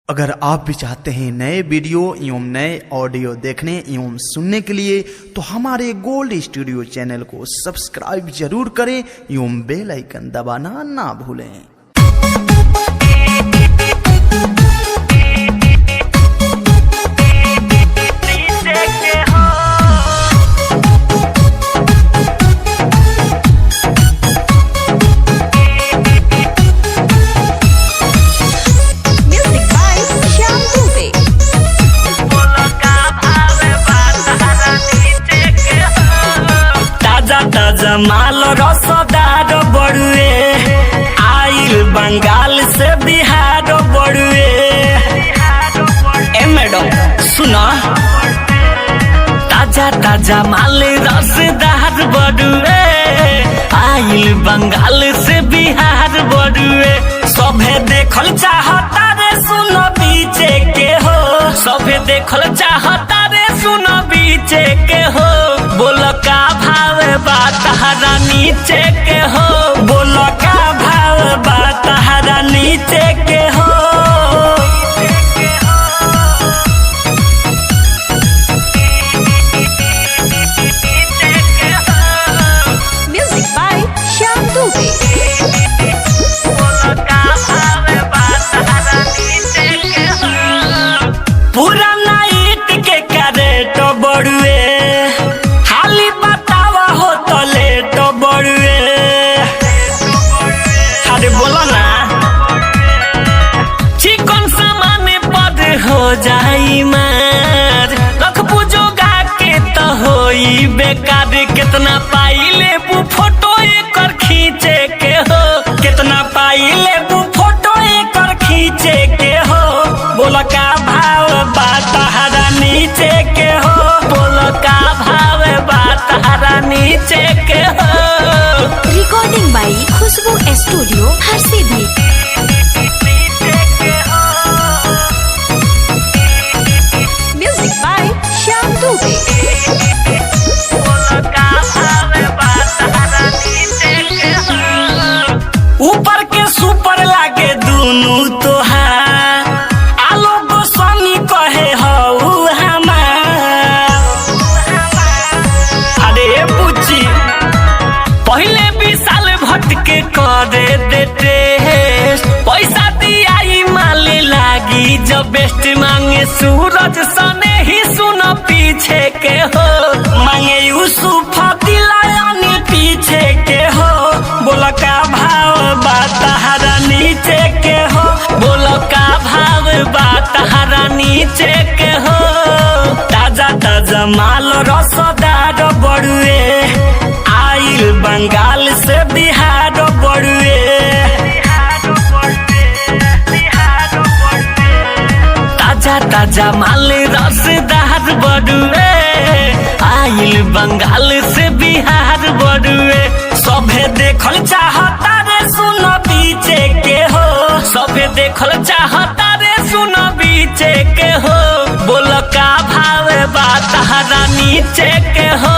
अगर आप भी चाहते हैं नए वीडियो एवं नए ऑडियो देखने एवं सुनने के लिए तो हमारे गोल्ड स्टूडियो चैनल को सब्सक्राइब जरूर करें एवं बेल आइकन दबाना ना भूलें। माल रसदार बड़ुए आइल बंगाल से बिहार बड़ुए। ए मैडम सुना, ताजा ताजा माल रसदार बड़ुए आइल बंगाल से बिहार बड़ुए। सभे देखल चाहता रे सुन बीचे के हो, सभे देखल चाहता रे सुन बीचे के हो। बोल का भाव बात हरा नीचे के हो, बोल का भाव बात हरा नीचे के हो। Music by Shyam Dubey. बोल का भाव बात हरा नीचे के हो। पूरा नाइट के कैरेट बड़ुए हो जाई मार रख पूजोगा के तो होई बेकार। कितना पाइले बु फोटो एकर खींचे के हो, कितना पाइले बु फोटो एकर खींचे के हो। बोल का भाव बात हरा नीचे के हो, बोल का भाव बात हरा नीचे के हो। Recording by Khushboo studio Harsiddhi. ऊपर के सुपर लागे दूनू तोहार, आलो गोस्वामी कहे हऊ हमार। अरे बुच्ची पहले 20 साल भटके करे देते पैसा दियाई माले लागी जब बेस्ट मांगे सूरज सने ही सुन पीछे के हो। मांगे यूसुफ दिलायानी पीछे के हो। बोल का भाव बात हरा नीचे के हो, बोल का भाव बात हरा नीचे के हो। ताजा ताजा माल रसदार बड़ुए आइल बंगाल से बिहार बड़ुए। ताजा ताजा माल रसदार बड़ुए आइल बंगाल से बिहार बड़ुए। सभे देखल चाहता रे सुन बीचे के हो, सभे देखल चाहता रे सुन बीचे के हो। बोल का भाव बात हरा नीचे के हो,